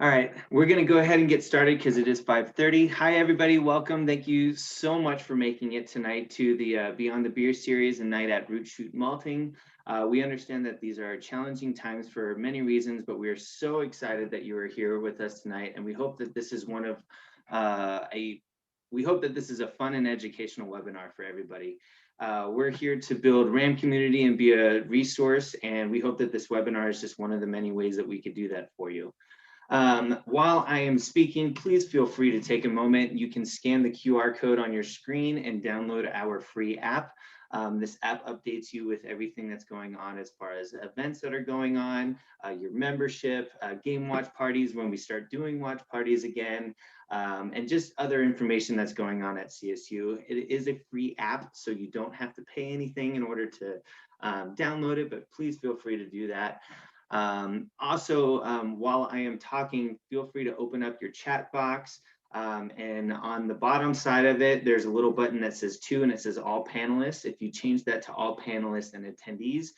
All right, we're going to go ahead and get started because it is 5:30. Hi, everybody. Welcome. Thank you so much for making it tonight to the Beyond the Beer series and night at Root Shoot Malting. We understand that these are challenging times for many reasons, but we are so excited that you are here with us tonight, and we hope that this is we hope that this is a fun and educational webinar for everybody. We're here to build RAM community and be a resource, and we hope that this webinar is just one of the many ways that we could do that for you. While I am speaking, please feel free to take a moment. You can scan the QR code on your screen and download our free app. This app updates you with everything that's going on as far as events that are going on, your membership, game watch parties when we start doing watch parties again, and just other information that's going on at CSU. It is a free app, so you don't have to pay anything in order to download it, but please feel free to do that. While I am talking, feel free to open up your chat box. And on the bottom side of it, there's a little button that says to, and it says all panelists. If you change that to all panelists and attendees,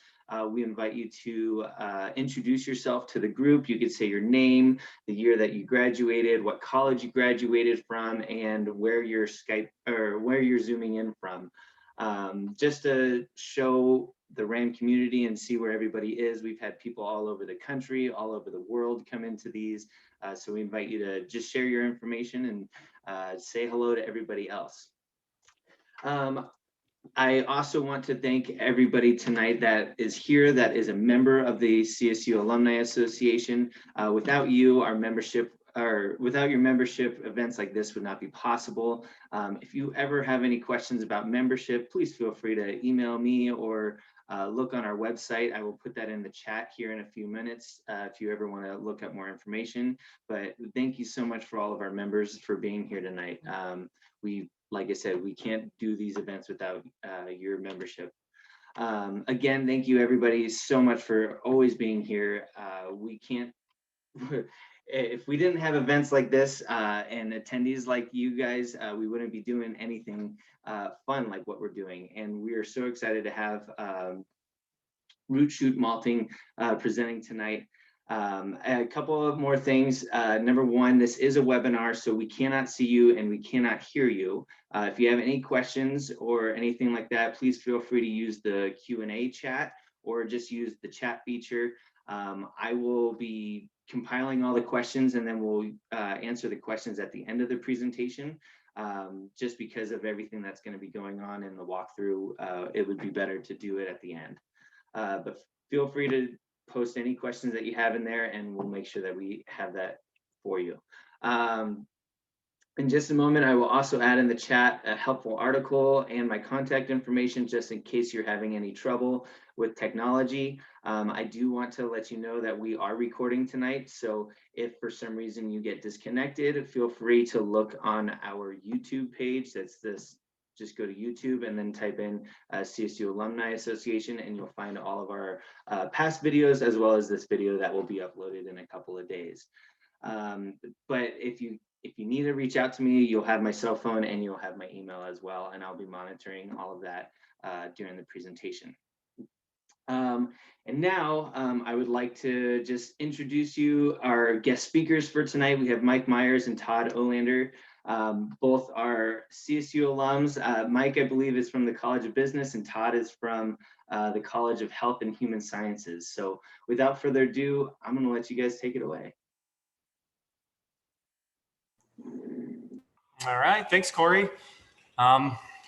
we invite you to introduce yourself to the group. You could say your name, the year that you graduated, what college you graduated from, and where you're where you're zooming in from. Just to show the RAM community and see where everybody is. We've had people all over the country, all over the world come into these. So we invite you to just share your information and say hello to everybody else. I also want to thank everybody tonight that is here, that is a member of the CSU Alumni Association. Without you, our membership, or without your membership, events like this would not be possible. If you ever have any questions about membership, please feel free to email me or look on our website. I will put that in the chat here in a few minutes if you ever want to look up more information. But thank you so much for all of our members for being here tonight. Like I said, we can't do these events without your membership. Again, thank you everybody so much for always being here. We can't, if we didn't have events like this and attendees like you guys, we wouldn't be doing anything fun like what we're doing. And we are so excited to have Root Shoot Malting presenting tonight. A couple of more things. Number one, this is a webinar, so we cannot see you and we cannot hear you. If you have any questions or anything like that, please feel free to use the Q&A chat or just use the chat feature. I will be compiling all the questions and then we'll answer the questions at the end of the presentation. Just because of everything that's going to be going on in the walkthrough, it would be better to do it at the end. But feel free to post any questions that you have in there and we'll make sure that we have that for you. In just a moment, I will also add in the chat a helpful article and my contact information just in case you're having any trouble with technology. I do want to let you know that we are recording tonight. So if for some reason you get disconnected, feel free to look on our YouTube page. That's this. Just go to YouTube and then type in CSU Alumni Association and you'll find all of our past videos as well as this video that will be uploaded in a couple of days. But if you need to reach out to me, you'll have my cell phone and you'll have my email as well, and I'll be monitoring all of that during the presentation. And now I would like to just introduce you our guest speakers for tonight. We have Mike Myers and Todd Olander. Both are CSU alums. Mike, I believe, is from the College of Business and Todd is from the College of Health and Human Sciences. So without further ado, I'm going to let you guys take it away. All right, thanks, Corey.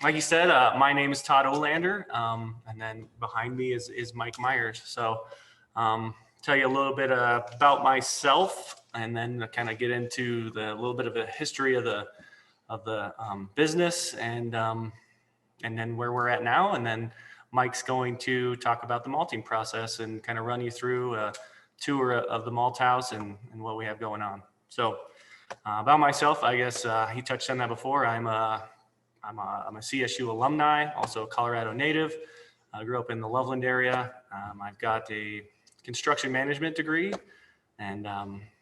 Like you said, my name is Todd Olander, and then behind me is Mike Myers. So tell you a little bit about myself and then kind of get into a little bit of a history of the business and then where we're at now. And then Mike's going to talk about the malting process and kind of run you through a tour of the malt house and what we have going on. So about myself, I guess he touched on that before. I'm a CSU alumni, also a Colorado native. I grew up in the Loveland area. I've got a construction management degree. And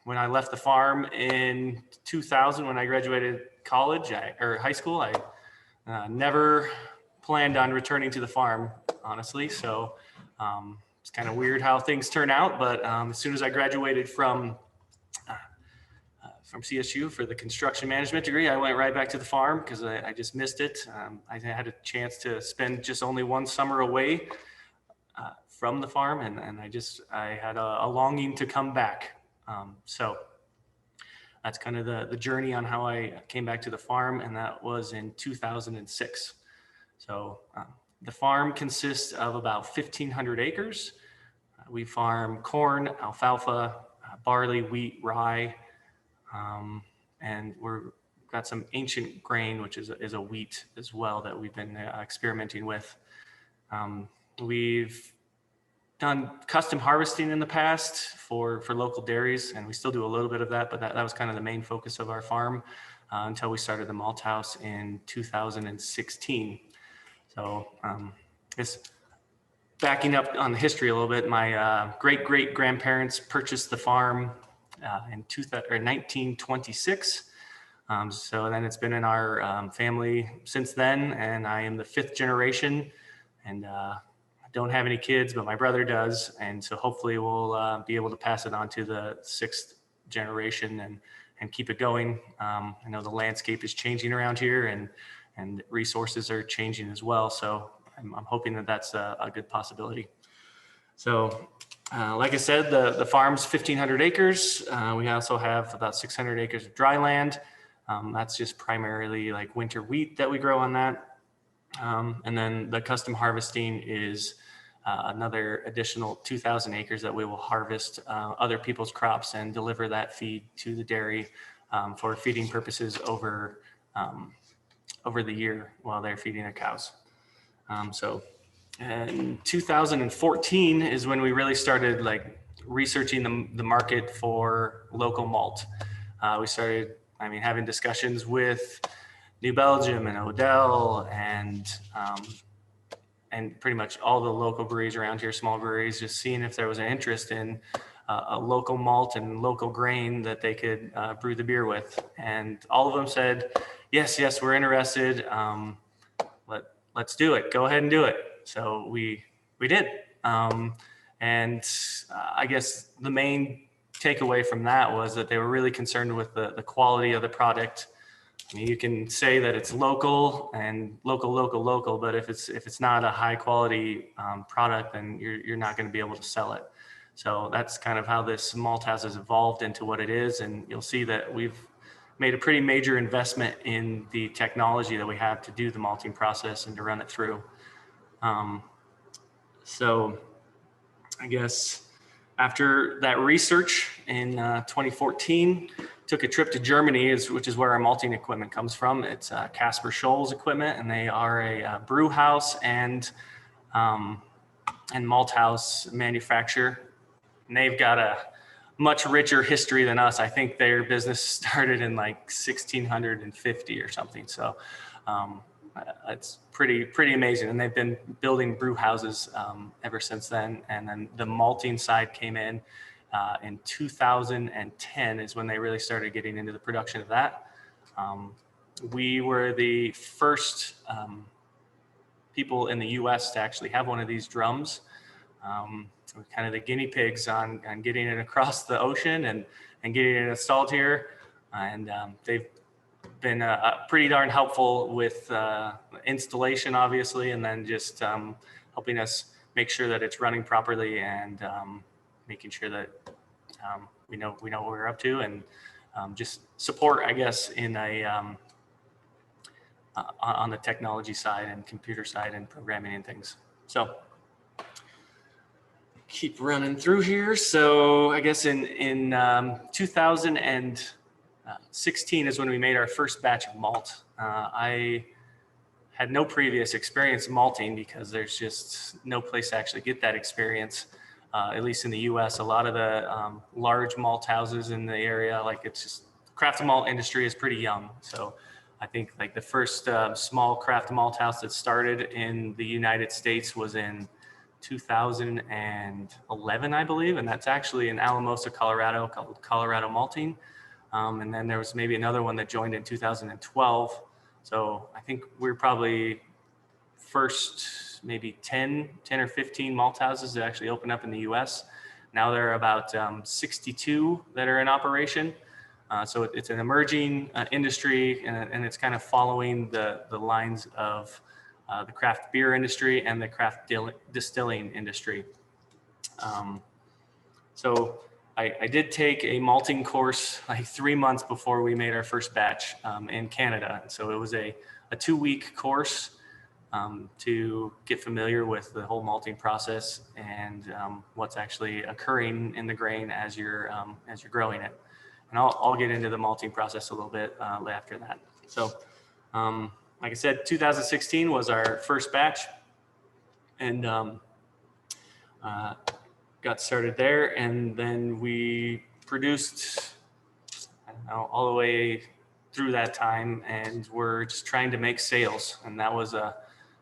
when I left the farm in 2000, when I graduated college or high school, I never planned on returning to the farm, honestly. So it's kind of weird how things turn out. But as soon as I graduated from from CSU for the construction management degree. I went right back to the farm because I just missed it. I had a chance to spend just only one summer away from the farm, and I had a longing to come back. So that's kind of the journey on how I came back to the farm, and that was in 2006. So the farm consists of about 1,500 acres. We farm corn, alfalfa, barley, wheat, rye, and we've got some ancient grain, which is a wheat as well that we've been experimenting with. We've done custom harvesting in the past for local dairies, and we still do a little bit of that, but that was kind of the main focus of our farm until we started the malt house in 2016. So just backing up on the history a little bit, my great-great-grandparents purchased the farm in 1926. So then it's been in our family since then, and I am the 5th generation, and I don't have any kids, but my brother does, and so hopefully we'll be able to pass it on to the 6th generation and keep it going. I know the landscape is changing around here, and resources are changing as well, so I'm hoping that that's a good possibility. So like I said, the farm's 1,500 acres. We also have about 600 acres of dry land. That's just primarily like winter wheat that we grow on that. And then the custom harvesting is another additional 2,000 acres that we will harvest other people's crops and deliver that feed to the dairy for feeding purposes over the year while they're feeding their cows. So in 2014 is when we really started like researching the market for local malt. We started, having discussions with New Belgium and Odell and pretty much all the local breweries around here, small breweries, just seeing if there was an interest in a local malt and local grain that they could brew the beer with. And all of them said, yes, we're interested. Let's do it. Go ahead and do it. So we did. And I guess the main takeaway from that was that they were really concerned with the quality of the product. You can say that it's local and local, but if it's not a high quality product, then you're not going to be able to sell it. So that's kind of how this malt house has evolved into what it is. And you'll see that we've made a pretty major investment in the technology that we have to do the malting process and to run it through. So I guess after that research in 2014, took a trip to Germany, which is where our malting equipment comes from. It's Casper Scholl's equipment, and they are a brew house and malt house manufacturer. And they've got a much richer history than us. I think their business started in like 1650 or something. So it's pretty amazing. And they've been building brew houses ever since then. And then the malting side came in 2010 is when they really started getting into the production of that. We were the first people in the US to actually have one of these drums. We're kind of the guinea pigs on getting it across the ocean and getting it installed here. And they've been pretty darn helpful with installation, obviously, and then just helping us make sure that it's running properly and making sure that we know what we're up to, and just support, I guess, in on the technology side and computer side and programming and things. So keep running through here. So I guess in 2016 is when we made our first batch of malt. I had no previous experience malting because there's just no place to actually get that experience. At least in the US, a lot of the large malt houses in the area, like it's just craft malt industry is pretty young. So I think like the first small craft malt house that started in the United States was in 2011, I believe. And that's actually in Alamosa, Colorado, called Colorado Malting. And then there was maybe another one that joined in 2012. So I think we're probably first maybe 10 or 15 malt houses that actually opened up in the US. Now there are about 62 that are in operation. So it's an emerging industry, and it's kind of following the lines of the craft beer industry and the craft distilling industry. So I did take a malting course like 3 months before we made our first batch in Canada. So it was a 2-week course to get familiar with the whole malting process and what's actually occurring in the grain as you're growing it. And I'll get into the malting process a little bit after that. So like I said, 2016 was our first batch, and got started there, and then we produced, I don't know, all the way through that time, and we're just trying to make sales, and that was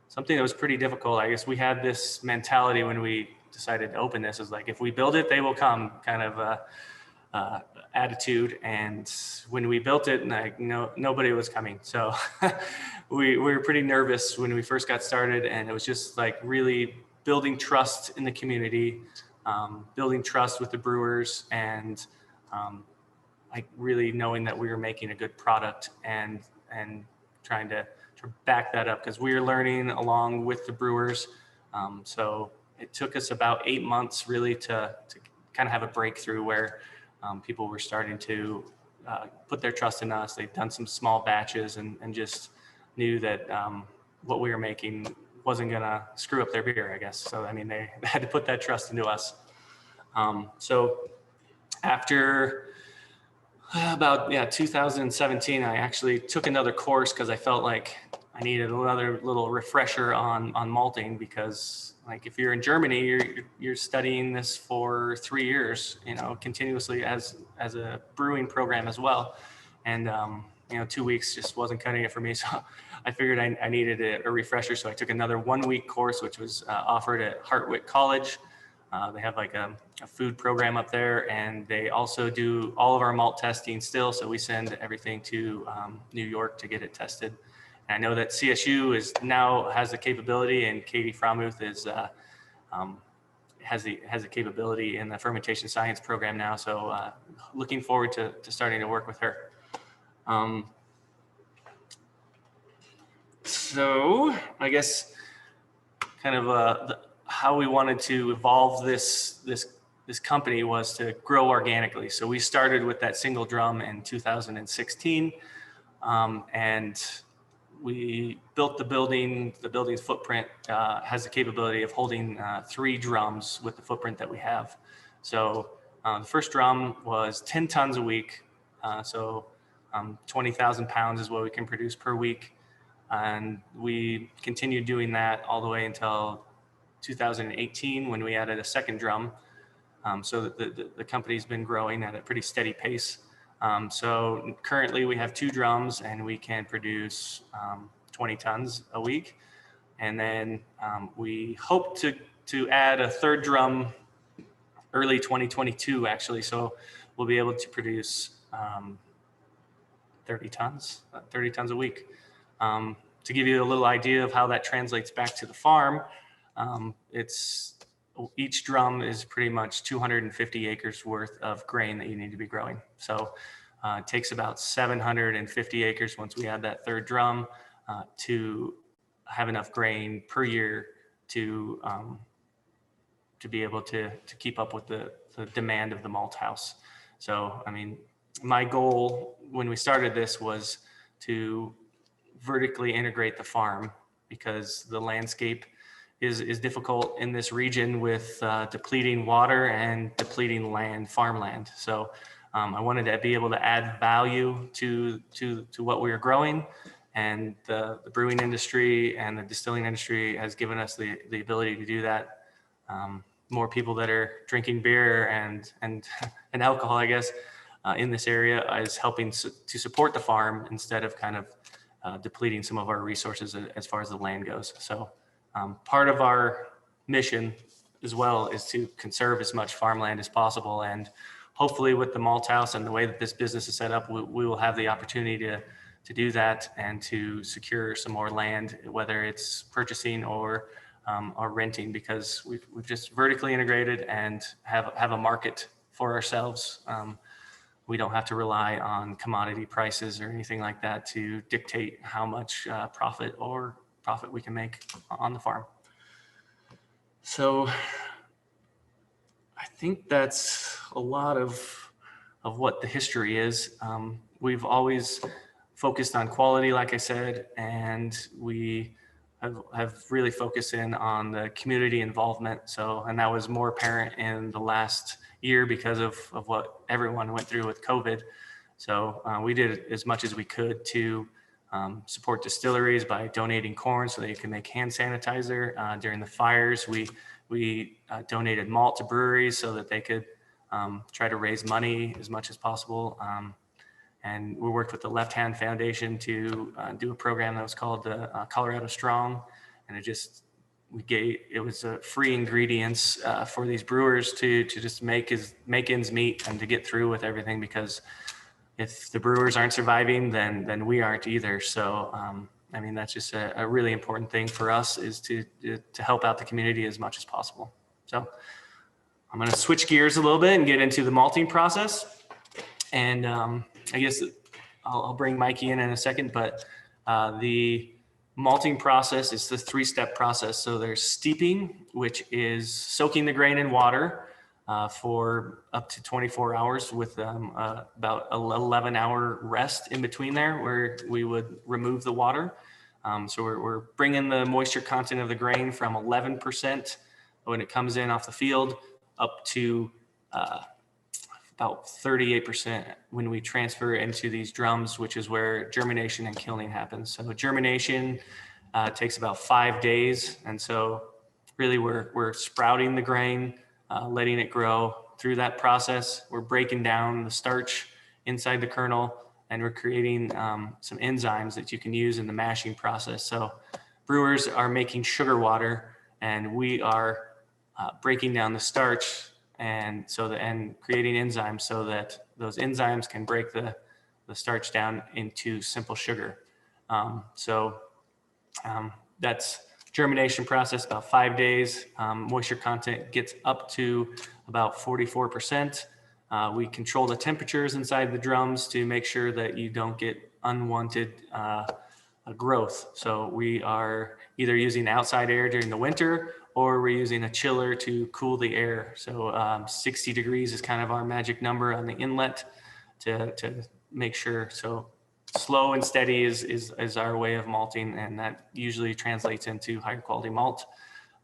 something that was pretty difficult. I guess we had this mentality when we decided to open this, is like, if we build it, they will come, kind of attitude. And when we built it, like, nobody was coming. So we were pretty nervous when we first got started, and it was just like really building trust in the community, building trust with the brewers, and like really knowing that we were making a good product, and trying to back that up, because we were learning along with the brewers. So it took us about 8 months really to kind of have a breakthrough where people were starting to put their trust in us. They'd done some small batches and just knew that what we were making wasn't gonna screw up their beer, I guess. So, I mean, they had to put that trust into us. So after about 2017, I actually took another course because I felt like I needed another little refresher on malting, because like if you're in Germany, you're studying this for 3 years, continuously as a brewing program as well. And 2 weeks just wasn't cutting it for me. So I figured I needed a refresher. So I took another 1-week course, which was offered at Hartwick College. They have like a food program up there, and they also do all of our malt testing still. So we send everything to New York to get it tested. And I know that CSU now has the capability, and Katie Fromuth has the capability in the fermentation science program now. So looking forward to starting to work with her. So I guess kind of how we wanted to evolve this company was to grow organically. So we started with that single drum in 2016, and we built the building. The building's footprint has the capability of holding 3 drums with the footprint that we have. So the first drum was 10 tons a week. So 20,000 pounds is what we can produce per week. And we continued doing that all the way until 2018, when we added a second drum. So the company's been growing at a pretty steady pace. So currently we have 2 drums, and we can produce 20 tons a week. And then we hope to add a third drum early 2022, actually. So we'll be able to produce 30 tons a week. To give you a little idea of how that translates back to the farm, each drum is pretty much 250 acres worth of grain that you need to be growing. So it takes about 750 acres once we add that third drum to have enough grain per year to be able to keep up with the demand of the malt house. So, I mean, my goal when we started this was to vertically integrate the farm, because the landscape is difficult in this region with depleting water and depleting farmland. So I wanted to be able to add value to what we were growing, and the brewing industry and the distilling industry has given us the ability to do that. More people that are drinking beer and alcohol, I guess, in this area is helping to support the farm instead of kind of depleting some of our resources as far as the land goes. So part of our mission as well is to conserve as much farmland as possible. And hopefully with the malt house and the way that this business is set up, we will have the opportunity to do that and to secure some more land, whether it's purchasing or renting, because we've just vertically integrated and have a market for ourselves we don't have to rely on commodity prices or anything like that to dictate how much profit we can make on the farm. So I think that's a lot of what the history is. We've always focused on quality, like I said, and we have really focused in on the community involvement. So, and that was more apparent in the last year because of what everyone went through with COVID. So we did as much as we could to support distilleries by donating corn so they can make hand sanitizer. During the fires, we donated malt to breweries so that they could try to raise money as much as possible. And we worked with the Left Hand Foundation to do a program that was called the Colorado Strong, and it was free ingredients for these brewers to just make ends meet and to get through with everything, because if the brewers aren't surviving, then we aren't either. So I mean, that's just a really important thing for us, is to help out the community as much as possible. So I'm going to switch gears a little bit and get into the malting process. And I guess I'll bring Mikey in a second, but the malting process is the 3-step process. So there's steeping, which is soaking the grain in water for up to 24 hours with about 11-hour rest in between there, where we would remove the water. So we're bringing the moisture content of the grain from 11% when it comes in off the field up to about 38% when we transfer into these drums, which is where germination and kilning happens. So germination takes about 5 days. And so really we're sprouting the grain, letting it grow. Through that process, we're breaking down the starch inside the kernel, and we're creating some enzymes that you can use in the mashing process. So brewers are making sugar water, and we are breaking down the starch and creating enzymes so that those enzymes can break the starch down into simple sugar. That's germination process, about 5 days. Moisture content gets up to about 44%. We control the temperatures inside the drums to make sure that you don't get unwanted growth. So we are either using outside air during the winter, or we're using a chiller to cool the air. So 60 degrees is kind of our magic number on the inlet to make sure. So slow and steady is our way of malting, and that usually translates into higher quality malt.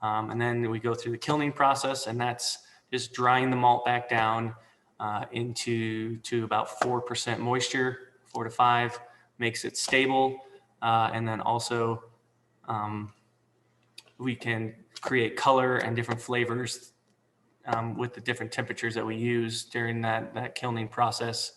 And then we go through the kilning process, and that's just drying the malt back down into about 4% moisture, 4 to 5, makes it stable. And then also we can create color and different flavors with the different temperatures that we use during that kilning process.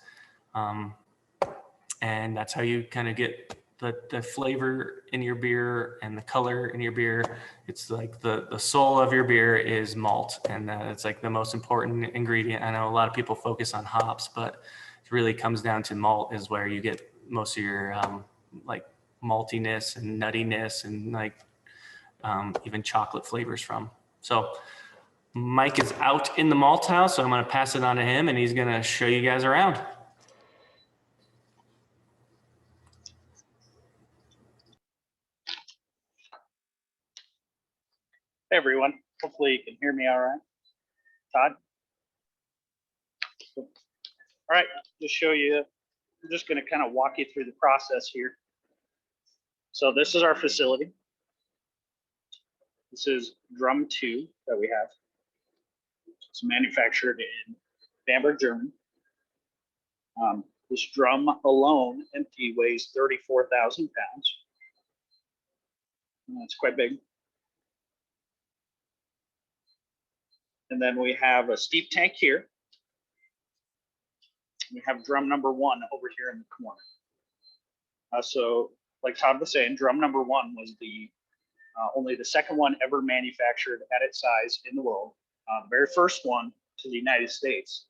And that's how you kind of get the flavor in your beer and the color in your beer. It's like the soul of your beer is malt, and it's like the most important ingredient. I know a lot of people focus on hops, but it really comes down to malt is where you get most of your like maltiness and nuttiness and like even chocolate flavors from. So Mike is out in the malt house, so I'm going to pass it on to him, and he's going to show you guys around. Hey everyone, hopefully you can hear me all right. Todd? All right, just show you, I'm just gonna kind of walk you through the process here. So this is our facility. This is drum 2 that we have. It's manufactured in Bamberg, Germany. This drum alone, empty, weighs 34,000 pounds. That's quite big. And then we have a steep tank here. We have drum number 1 over here in the corner. So like Todd was saying, drum number 1 was only the second one ever manufactured at its size in the world. The very first one to the United States.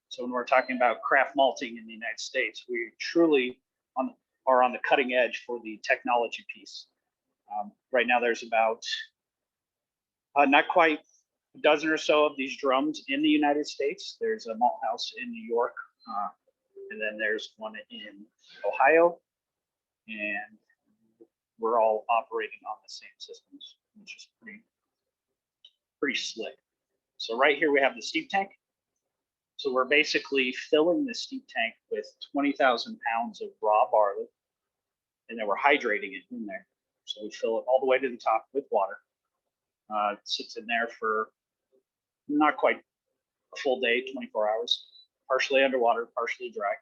So when we're talking about craft malting in the United States, we truly are on the cutting edge for the technology piece. Right now there's about not quite a dozen or so of these drums in the United States. There's a malt house in New York And then there's one in Ohio, and we're all operating on the same systems, which is pretty slick. So right here we have the steep tank. So we're basically filling the steep tank with 20,000 pounds of raw barley, and then we're hydrating it in there. So we fill it all the way to the top with water. It sits in there for not quite a full day, 24 hours, partially underwater, partially dry.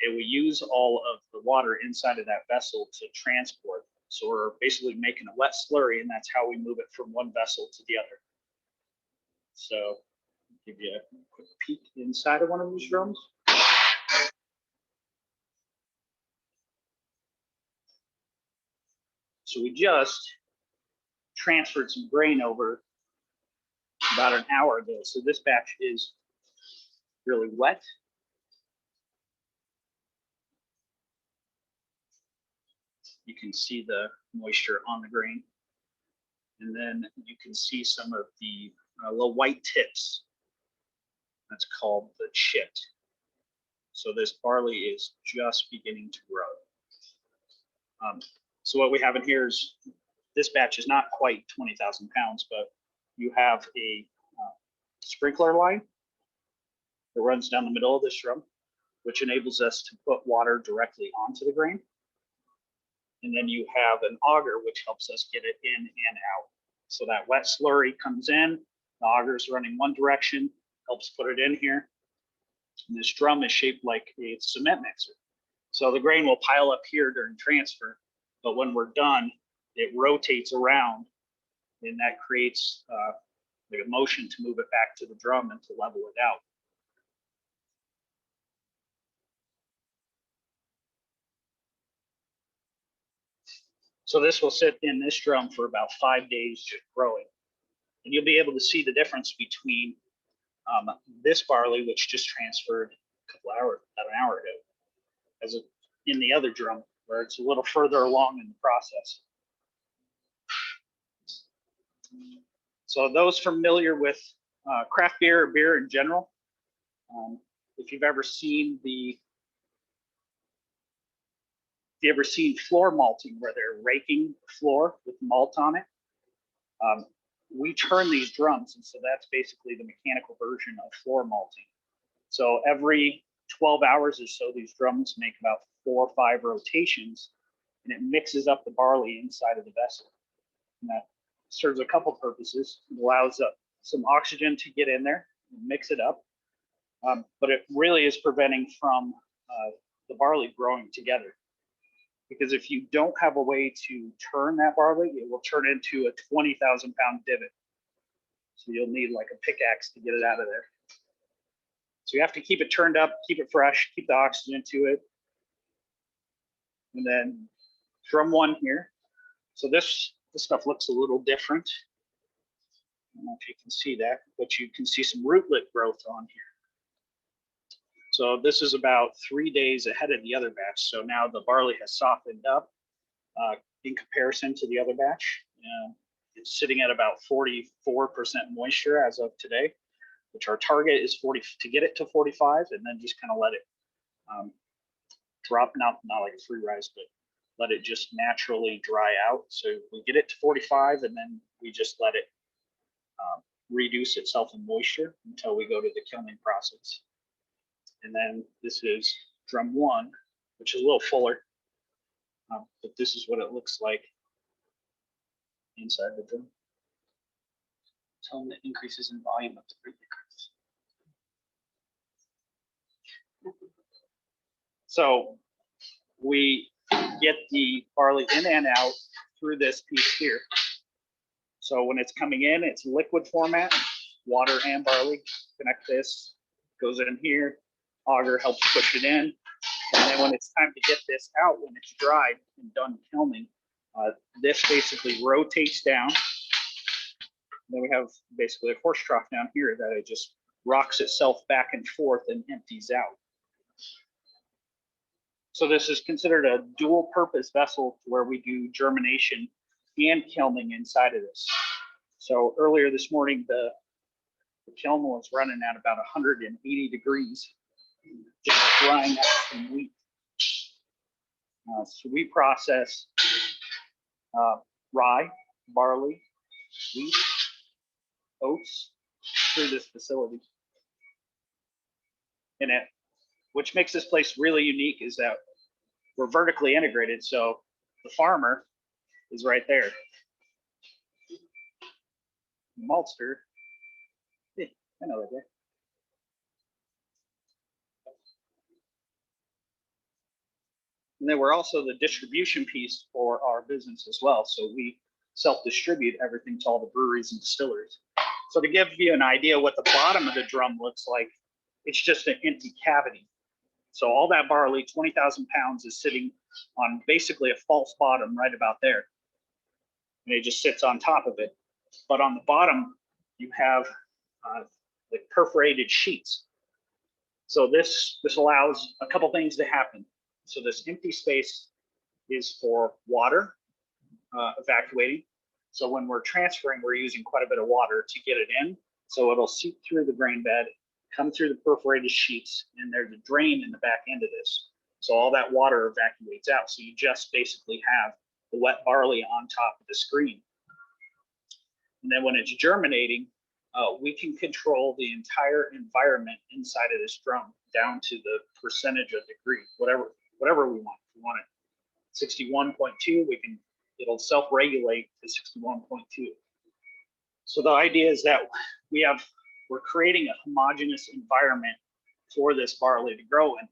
We use all of the water inside of that vessel to transport. So we're basically making a wet slurry, and that's how we move it from one vessel to the other. So I'll give you a quick peek inside of one of these drums. So we just transferred some grain over about an hour ago. So this batch is really wet. You can see the moisture on the grain. And then you can see some of the little white tips. That's called the chit. So this barley is just beginning to grow. So what we have in here is, this batch is not quite 20,000 pounds, but you have a sprinkler line that runs down the middle of this drum, which enables us to put water directly onto the grain. And then you have an auger, which helps us get it in and out. So that wet slurry comes in, the auger is running one direction, helps put it in here. And this drum is shaped like a cement mixer. So the grain will pile up here during transfer, but when we're done, it rotates around, and that creates like a motion to move it back to the drum and to level it out. So this will sit in this drum for about 5 days just growing. And you'll be able to see the difference between this barley, which just transferred about an hour ago, as in the other drum, where it's a little further along in the process. So those familiar with craft beer or beer in general, if you've ever seen floor malting, where they're raking the floor with malt on it, we turn these drums, and so that's basically the mechanical version of floor malting. So every 12 hours or so, these drums make about 4 or 5 rotations, and it mixes up the barley inside of the vessel. And that serves a couple purposes. It allows some oxygen to get in there and mix it up, but it really is preventing from the barley growing together. Because if you don't have a way to turn that barley, it will turn into a 20,000 pound divot. So you'll need like a pickaxe to get it out of there. So you have to keep it turned up, keep it fresh, keep the oxygen to it. And then drum one here. So this stuff looks a little different. I don't know if you can see that, but you can see some rootlet growth on here. So this is about 3 days ahead of the other batch. So now the barley has softened up in comparison to the other batch. It's sitting at about 44% moisture as of today, which our target is 40 to get it to 45, and then just kind of let it drop, not like a free rise, but let it just naturally dry out. So we get it to 45, and then we just let it reduce itself in moisture until we go to the kilning process. And then this is drum one, which is a little fuller, but this is what it looks like inside the drum. Tell them the increases in volume of the fruit liquors. So we get the barley in and out through this piece here. So when it's coming in, it's liquid format, water and barley. Connect this, goes in here. Auger helps push it in, and then when it's time to get this out, when it's dried and done kilning, this basically rotates down. Then we have basically a horse trough down here that it just rocks itself back and forth and empties out. So this is considered a dual purpose vessel where we do germination and kilning inside of this. So earlier this morning, the The kiln was running at about 180 degrees, just drying out some wheat. So we process rye, barley, wheat, oats through this facility. And which makes this place really unique is that we're vertically integrated. So the farmer is right there. The maltster, yeah, I know that guy. And then we're also the distribution piece for our business as well. So we self-distribute everything to all the breweries and distilleries. So to give you an idea what the bottom of the drum looks like, it's just an empty cavity. So all that barley, 20,000 pounds, is sitting on basically a false bottom right about there. And it just sits on top of it. But on the bottom, you have like perforated sheets. So this allows a couple things to happen. So this empty space is for water evacuating. So when we're transferring, we're using quite a bit of water to get it in. So it'll seep through the grain bed, come through the perforated sheets, and there's a drain in the back end of this. So all that water evacuates out. So you just basically have the wet barley on top of the screen. And then when it's germinating, we can control the entire environment inside of this drum down to the percentage of degree, whatever we want. If we want it 61.2, it'll self-regulate to 61.2. So the idea is that we're creating a homogeneous environment for this barley to grow in.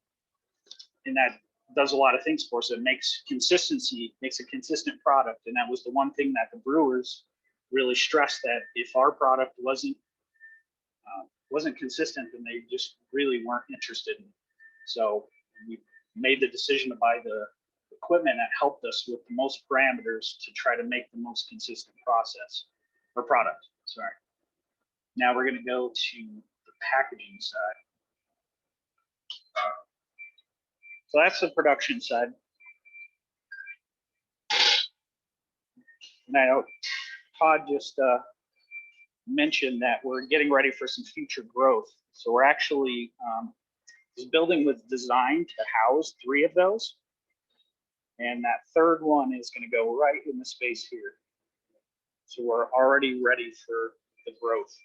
And that does a lot of things for us. It makes consistency, makes a consistent product. And that was the one thing that the brewers really stressed, that if our product wasn't consistent, then they just really weren't interested in it. So we made the decision to buy the equipment that helped us with the most parameters to try to make the most consistent process or product. Sorry. Now we're going to go to the packaging side. So that's the production side. And I know Todd just mentioned that we're getting ready for some future growth. So we're actually, this building was designed to house 3 of those. And that third one is going to go right in the space here. So we're already ready for the growth,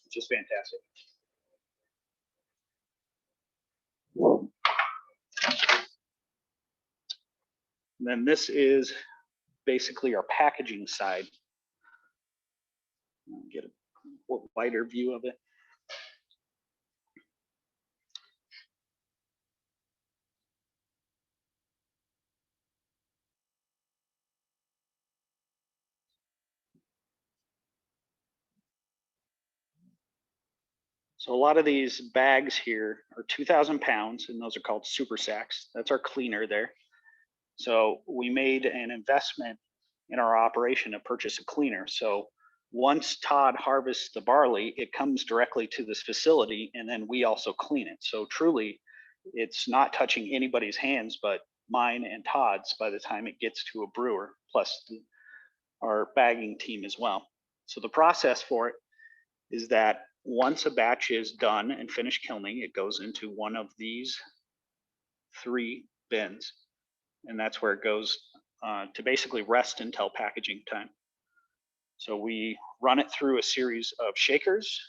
which is fantastic. And then this is basically our packaging side. I'll get a wider view of it. So a lot of these bags here are 2,000 pounds, and those are called super sacks. That's our cleaner there. So we made an investment in our operation to purchase a cleaner. So once Todd harvests the barley, it comes directly to this facility, and then we also clean it. So truly, it's not touching anybody's hands but mine and Todd's by the time it gets to a brewer, plus our bagging team as well. So the process for it is that once a batch is done and finished kilning, it goes into one of these 3 bins. And that's where it goes to basically rest until packaging time. So we run it through a series of shakers,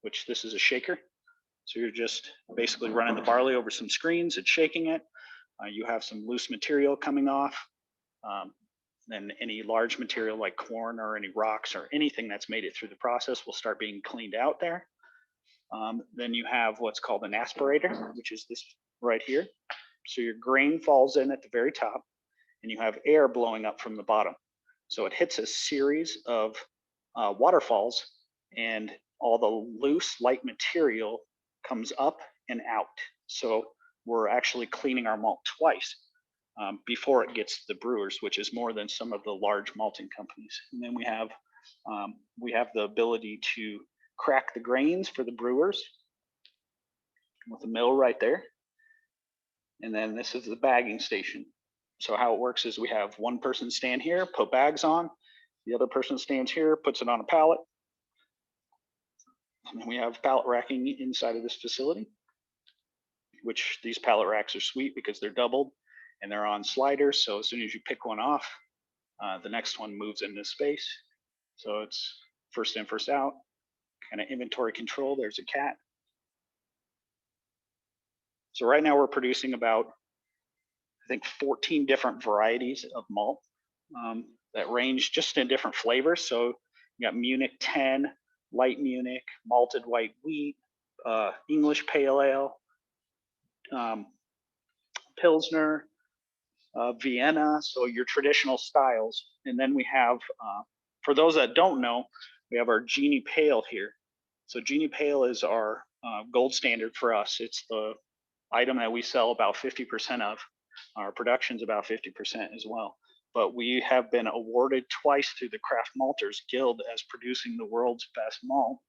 which this is a shaker. So you're just basically running the barley over some screens and shaking it. You have some loose material coming off. Then any large material like corn or any rocks or anything that's made it through the process will start being cleaned out there. Then you have what's called an aspirator, which is this right here. So your grain falls in at the very top, and you have air blowing up from the bottom. So it hits a series of waterfalls, and all the loose, light material comes up and out. So we're actually cleaning our malt twice before it gets to the brewers, which is more than some of the large malting companies. And then we have the ability to crack the grains for the brewers with a mill right there. And then this is the bagging station. So how it works is we have one person stand here, put bags on. The other person stands here, puts it on a pallet. And we have pallet racking inside of this facility, which these pallet racks are sweet because they're doubled and they're on sliders. So as soon as you pick one off, the next one moves into space. So it's first in, first out, kind of inventory control. There's a cat. So right now we're producing about, I think, 14 different varieties of malt that range just in different flavors. So you got Munich 10, light Munich, malted white wheat, English pale ale, Pilsner, Vienna, so your traditional styles. And then we have, for those that don't know, we have our Genie Pale here. So Genie Pale is our gold standard for us. It's the item that we sell about 50% of. Our production's about 50% as well. But we have been awarded twice through the Craft Malters Guild as producing the world's best malt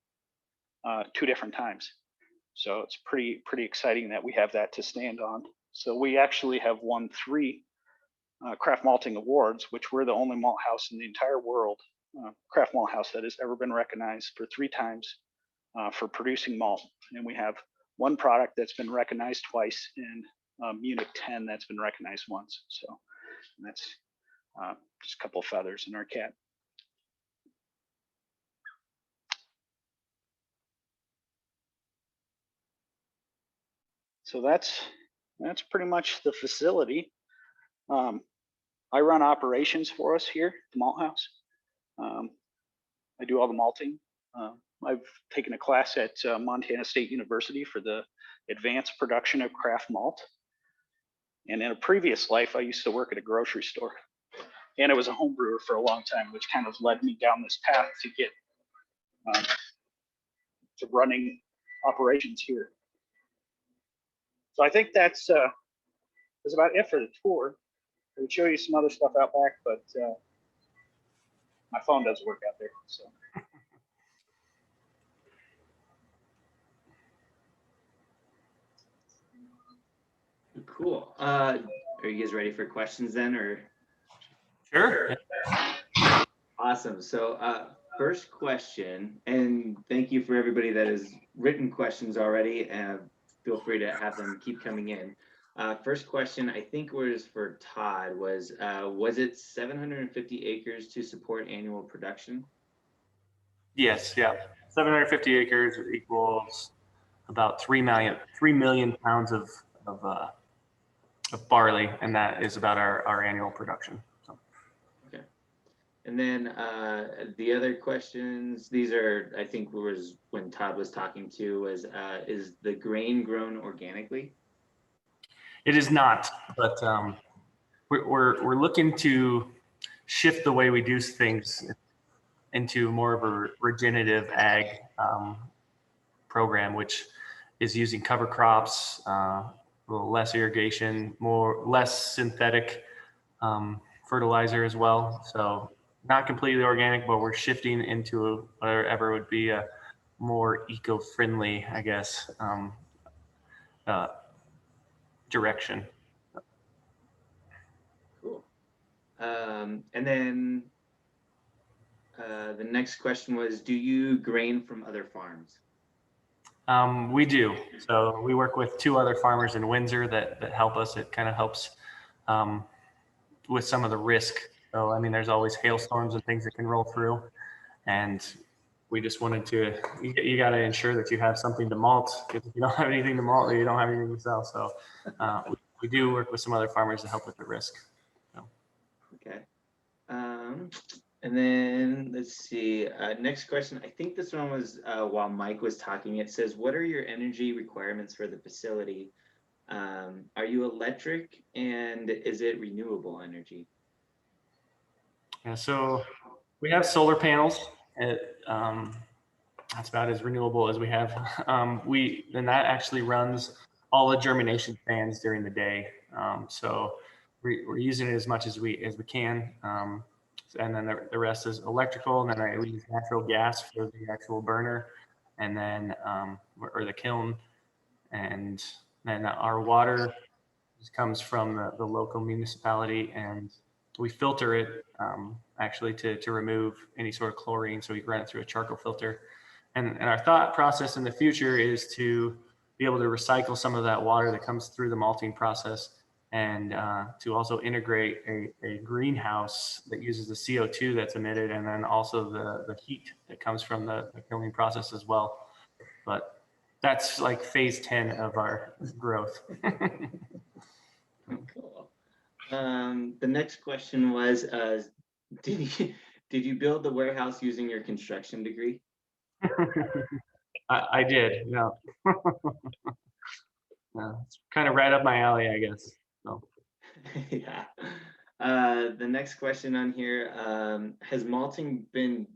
2 different times. So it's pretty exciting that we have that to stand on. So we actually have won 3 craft malting awards, which we're the only malt house in the entire world, craft malt house, that has ever been recognized for 3 times for producing malt. And we have 1 product that's been recognized twice, and Munich 10 that's been recognized once. So that's just a couple of feathers in our cap. So that's pretty much the facility. I run operations for us here at the malt house. I do all the malting. I've taken a class at Montana State University for the advanced production of craft malt. And in a previous life, I used to work at a grocery store. And I was a home brewer for a long time, which kind of led me down this path to get to running operations here. So I think that's about it for the tour. I would show you some other stuff out back, but my phone doesn't work out there. So. Cool. Are you guys ready for questions then, or? Sure. Awesome. So first question, and thank you for everybody that has written questions already. Feel free to have them keep coming in. First question, I think was for Todd, was it 750 acres to support annual production? Yes, yeah. 750 acres equals about 3 million pounds of barley, and that is about our annual production. So. Okay. And then the other questions, these are, I think, was when Todd was talking to, was is the grain grown organically? It is not, but we're looking to shift the way we do things into more of a regenerative ag program, which is using cover crops, a little less irrigation, less synthetic fertilizer as well. So not completely organic, but we're shifting into whatever would be a more eco-friendly, I guess, direction. Cool. And then the next question was, do you grain from other farms? We do. So we work with 2 other farmers in Windsor that help us. It kind of helps with some of the risk. So, I mean, there's always hailstorms and things that can roll through. And we just wanted to, you got to ensure that you have something to malt. If you don't have anything to malt, you don't have anything to sell. So we do work with some other farmers to help with the risk. So. Okay. And then let's see, next question. I think this one was while Mike was talking. It says, what are your energy requirements for the facility? Are you electric, and is it renewable energy? Yeah, so we have solar panels. That's about as renewable as we have. And that actually runs all the germination fans during the day. So we're using it as much as we can. And then the rest is electrical. And then we use natural gas for the actual burner, and then or the kiln. And then our water comes from the local municipality, and we filter it actually to remove any sort of chlorine. So we run it through a charcoal filter, And our thought process in the future is to be able to recycle some of that water that comes through the malting process, and to also integrate a greenhouse that uses the CO2 that's emitted, and then also the heat that comes from the kilning process as well. But that's like phase 10 of our growth. Cool. The next question was, did you build the warehouse using your construction degree? I did, yeah. It's kind of right up my alley, I guess. So. Yeah. The next question on here, has malting been,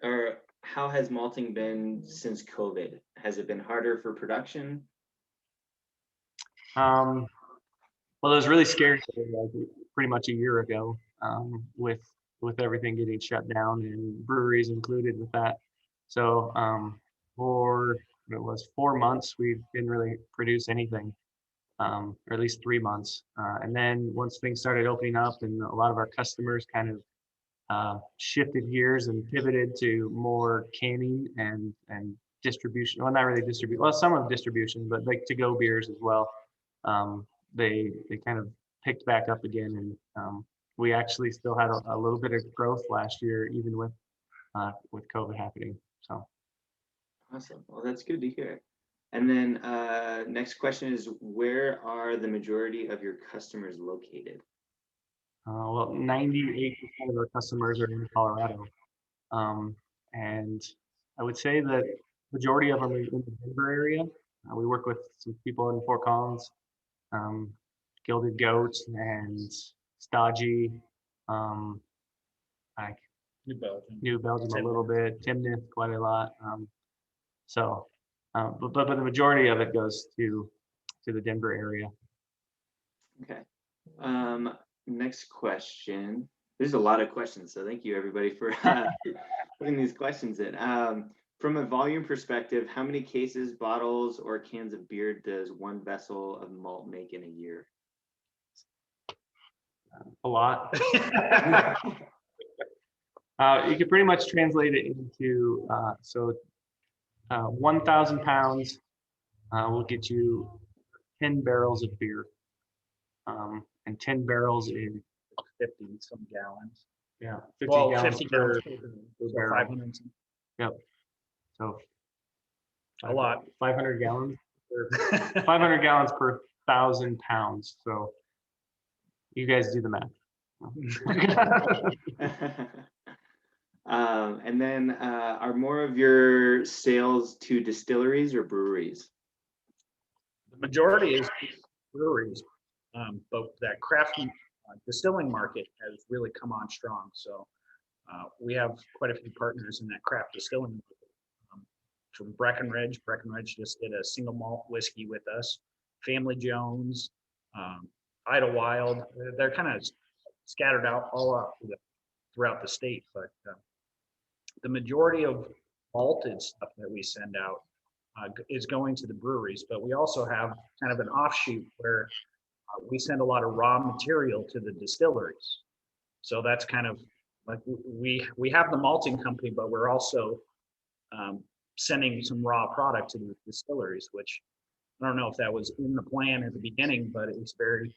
or how has malting been since COVID? Has it been harder for production? Well, it was really scary pretty much a year ago, with everything getting shut down and breweries included with that. So for it was 4 months, we didn't really produce anything, or at least 3 months. And then once things started opening up and a lot of our customers kind of shifted gears and pivoted to more canning and distribution. Well, not really distribution. Well, some of distribution, but like to-go beers as well. They kind of picked back up again, and we actually still had a little bit of growth last year, even with COVID happening. So Awesome. Well, that's good to hear. And then next question is, where are the majority of your customers located? well, 98% of our customers are in Colorado, and I would say that majority of them are in the Denver area. We work with some people in Fort Collins, Gilded Goat and Stodgy, like New Belgium a little bit, Timnith quite a lot. But the majority of it goes to the Denver area. Okay. Next question. There's a lot of questions, so thank you everybody for putting these questions in. From a volume perspective, how many cases, bottles, or cans of beer does one vessel of malt make in a year? A lot. You can pretty much translate it into 1,000 pounds will get you 10 barrels of beer, and 10 barrels in 50 some gallons. Yeah, 50 Well, gallons 50 per gallons barrel. 500. Yep. So A lot. 500 gallons. 500 gallons per 1,000 pounds. So you guys do the math. And then are more of your sales to distilleries or breweries? The majority is breweries, but that craft distilling market has really come on strong. So we have quite a few partners in that craft distilling market. From Breckenridge just did a single malt whiskey with us. Family Jones, Idlewild, they're kind of scattered out all up throughout the state, but the majority of malted stuff that we send out is going to the breweries, but we also have kind of an offshoot where we send a lot of raw material to the distilleries. So that's kind of like we have the malting company, but we're also sending some raw product to the distilleries, which I don't know if that was in the plan at the beginning, but it's very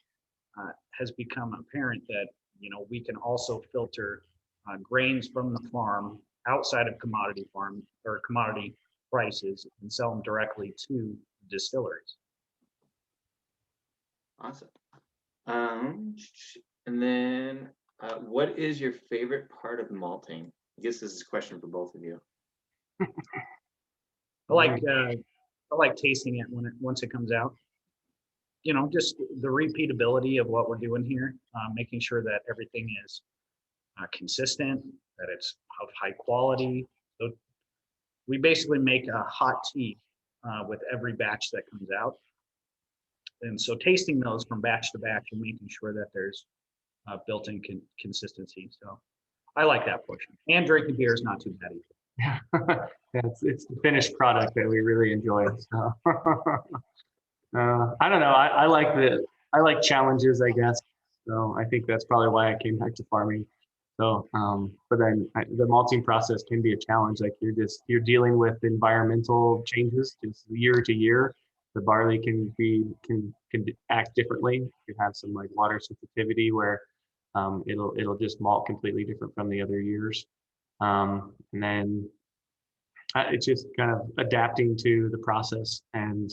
has become apparent that we can also filter grains from the farm outside of commodity farm or commodity prices and sell them directly to distilleries. Awesome. And then what is your favorite part of malting? I guess this is a question for both of you. I like tasting it once it comes out. Just the repeatability of what we're doing here, making sure that everything is consistent, that it's of high quality. So we basically make a hot tea with every batch that comes out. And so tasting those from batch to batch and making sure that there's built-in consistency. So I like that portion. And drinking beer is not too bad either. Yeah, it's the finished product that we really enjoy. So. I don't know. I like challenges, I guess. So I think that's probably why I came back to farming. So, but then the malting process can be a challenge. Like you're dealing with environmental changes just year to year. The barley can act differently. You have some like water sensitivity where it'll just malt completely different from the other years. And then it's just kind of adapting to the process. And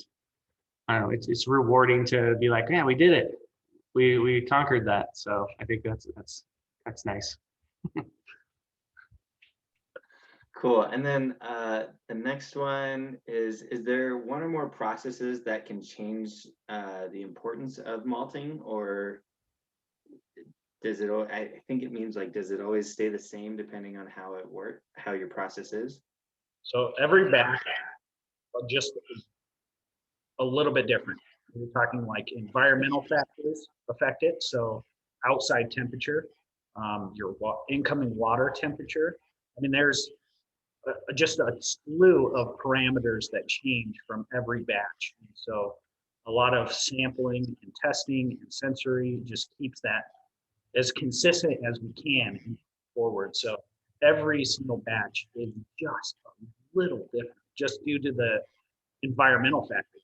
I don't know, it's rewarding to be like, yeah, we did it. We conquered that. So I think that's nice. Cool. And then the next one is there one or more processes that can change the importance of malting, or does it, I think it means like, does it always stay the same depending on how it works, how your process is? So every batch just a little bit different. We're talking like environmental factors affect it. So outside temperature, your incoming water temperature. I mean, there's just a slew of parameters that change from every batch. And so a lot of sampling and testing and sensory just keeps that as consistent as we can forward. So every single batch is just a little different just due to the environmental factors.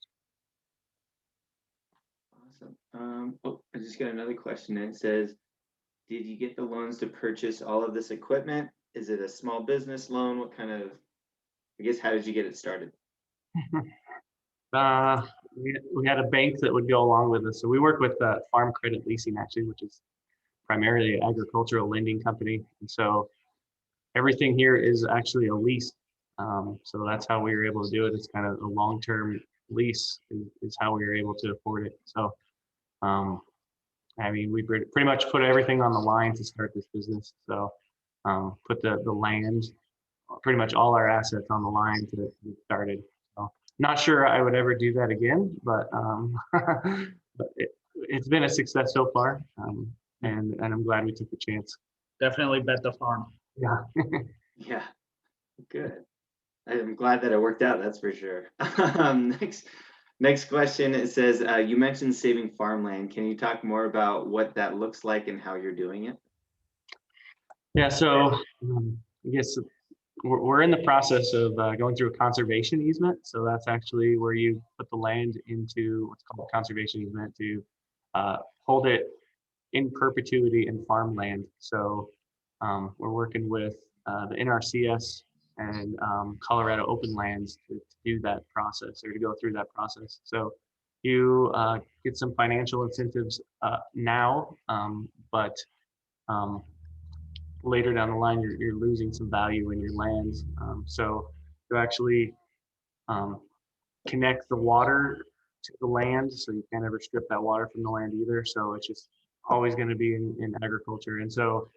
Awesome. Oh, I just got another question. It says, did you get the loans to purchase all of this equipment? Is it a small business loan? What kind of, I guess, how did you get it started? We had a bank that would go along with us. So we work with Farm Credit Leasing, actually, which is primarily an agricultural lending company. And so everything here is actually a lease. So that's how we were able to do it. It's kind of a long-term lease is how we were able to afford it. So, I mean, we pretty much put everything on the line to start this business. So put the land, pretty much all our assets on the line to get started. So not sure I would ever do that again, but, but it's been a success so far. And I'm glad we took the chance. Definitely bet the farm. Yeah. Yeah, good. I'm glad that it worked out, that's for sure. Next question, it says, you mentioned saving farmland. Can you talk more about what that looks like and how you're doing it? Yeah, so I guess we're in the process of going through a conservation easement. So that's actually where you put the land into what's called a conservation easement to hold it in perpetuity in farmland. So we're working with the NRCS and Colorado Open Lands to do that process or to go through that process. So you get some financial incentives now, but later down the line, you're losing some value in your lands. So to actually connect the water to the land, so you can't ever strip that water from the land either. So it's just always going to be in agriculture. And so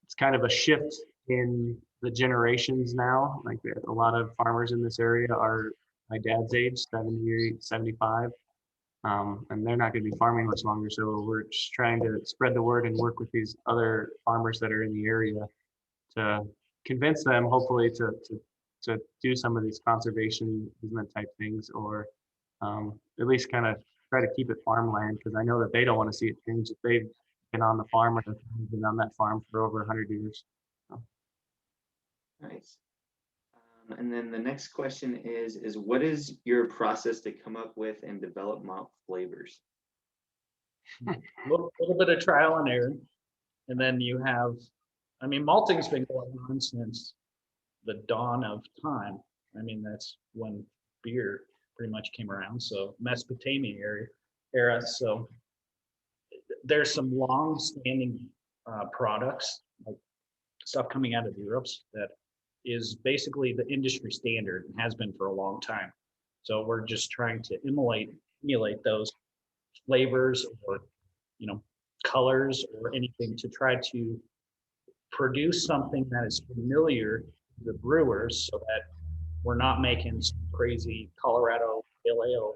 it's kind of a shift in the generations now. Like a lot of farmers in this area are my dad's age, 70, 75. And they're not going to be farming much longer. So we're just trying to spread the word and work with these other farmers that are in the area to convince them, hopefully, to do some of these conservation easement type things, or at least kind of try to keep it farmland, because I know that they don't want to see it change if they've been on the farm or been on that farm for over 100 years. So. Nice. And then the next question is what is your process to come up with and develop malt flavors? A little bit of trial and error. And then you have, I mean, malting's been going on since the dawn of time. I mean, that's when beer pretty much came around. So Mesopotamia era. So there's some long-standing products, like stuff coming out of Europe that is basically the industry standard and has been for a long time. So we're just trying to emulate those flavors or, colors or anything to try to produce something that is familiar to the brewers, so that we're not making some crazy Colorado pale ale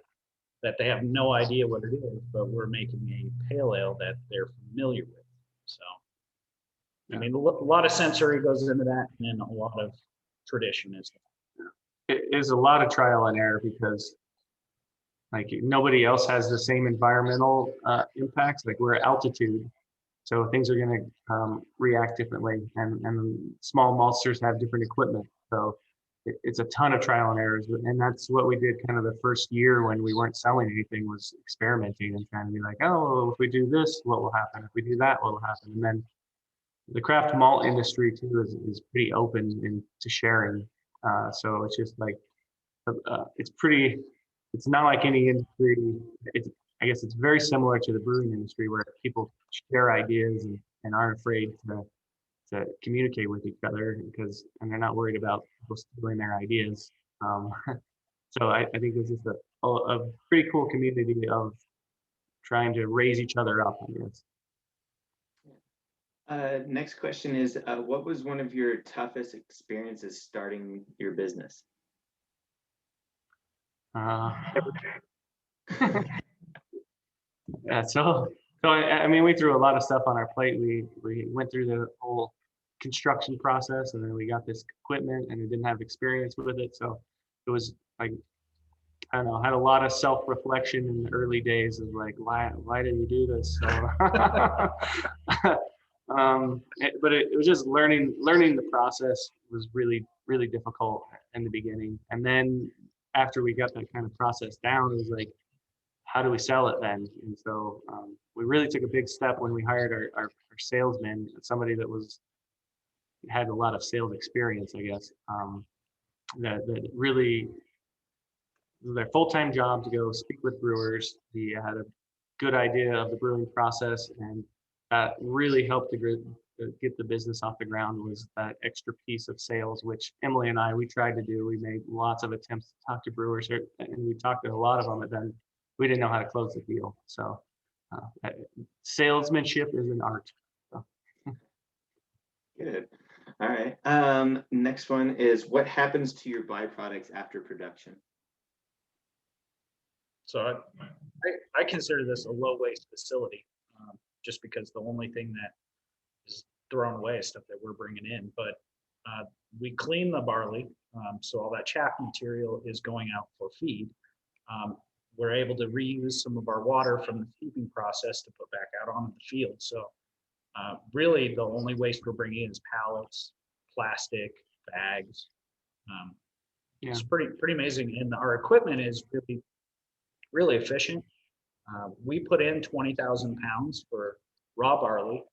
that they have no idea what it is, but we're making a pale ale that they're familiar with. So, I mean, a lot of sensory goes into that, and a lot of tradition is. It is a lot of trial and error, because like nobody else has the same environmental impacts. Like we're at altitude, So things are going to react differently, and small maltsters have different equipment. So it's a ton of trial and errors, and that's what we did kind of the first year when we weren't selling anything, was experimenting and trying to be like, oh, if we do this, what will happen? If we do that, what will happen? And then the craft malt industry too is pretty open to sharing. So it's just like it's not like any industry. I guess it's very similar to the brewing industry, where people share ideas and aren't afraid to communicate with each other, and they're not worried about people stealing their ideas. So I think this is a pretty cool community of trying to raise each other up, I guess. Next question is, what was one of your toughest experiences starting your business? Yeah, so I mean, we threw a lot of stuff on our plate. We went through the whole construction process, and then we got this equipment, and we didn't have experience with it. So it was like, I don't know, had a lot of self-reflection in the early days of like, why did we do this? So, but it was just learning the process was really, really difficult in the beginning. And then after we got that kind of process down, it was like, how do we sell it then? And so we really took a big step when we hired our salesman, somebody that had a lot of sales experience, I guess, that really was their full-time job to go speak with brewers. He had a good idea of the brewing process, and that really helped to get the business off the ground, was that extra piece of sales, which Emily and we tried to do. We made lots of attempts to talk to brewers, and we talked to a lot of them, but then we didn't know how to close the deal. So salesmanship is an art. So. Good. All right. Next one is, what happens to your byproducts after production? So I consider this a low waste facility, just because the only thing that is thrown away is stuff that we're bringing in. But we clean the barley, so all that chaff material is going out for feed. We're able to reuse some of our water from the steeping process to put back out onto the field. So really the only waste we're bringing in is pallets, plastic, bags. It's pretty amazing. And our equipment is really efficient. We put in 20,000 pounds for raw barley.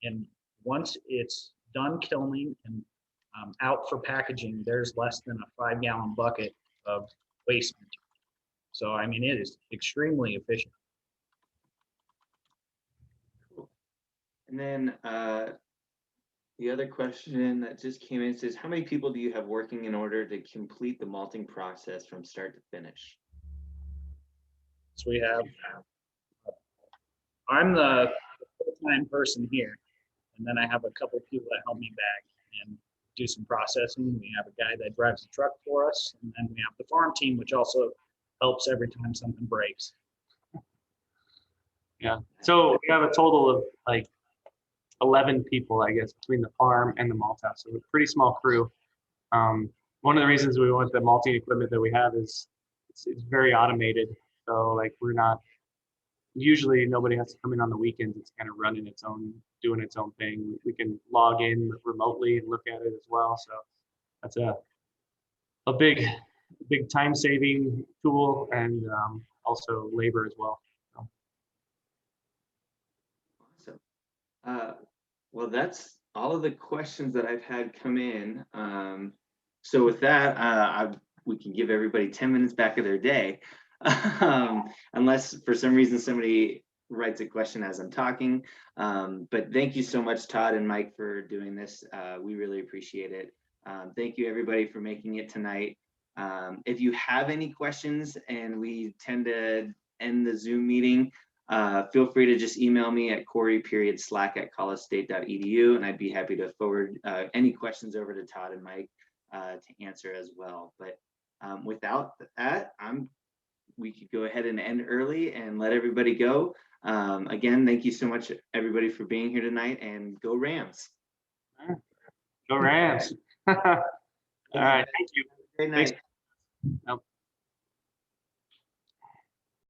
And once it's done kilning and out for packaging, there's less than a 5-gallon bucket of waste material. So, I mean, it is extremely efficient. Cool. And then the other question that just came in says, how many people do you have working in order to complete the malting process from start to finish? So we have, I'm the full-time person here, and then I have a couple of people that help me back and do some processing. We have a guy that drives the truck for us, and then we have the farm team, which also helps every time something breaks. Yeah. So we have a total of like 11 people, I guess, between the farm and the malt house. So a pretty small crew. One of the reasons we want the malting equipment that we have is it's very automated. So like usually nobody has to come in on the weekends. It's kind of running its own, doing its own thing. We can log in remotely and look at it as well. So that's a big time-saving tool, and also labor as well. So. Awesome. Well, that's all of the questions that I've had come in. So with that, we can give everybody 10 minutes back of their day, unless for some reason somebody writes a question as I'm talking. But thank you so much, Todd and Mike, for doing this. We really appreciate it. Thank you, everybody, for making it tonight. If you have any questions, and we tend to end the Zoom meeting, feel free to just email me at corey.slack@collegestate.edu, and I'd be happy to forward any questions over to Todd and Mike to answer as well. But without that, we could go ahead and end early and let everybody go. Again, thank you so much, everybody, for being here tonight, and go Rams. Go Rams. All right, thank you. Great night. Nope.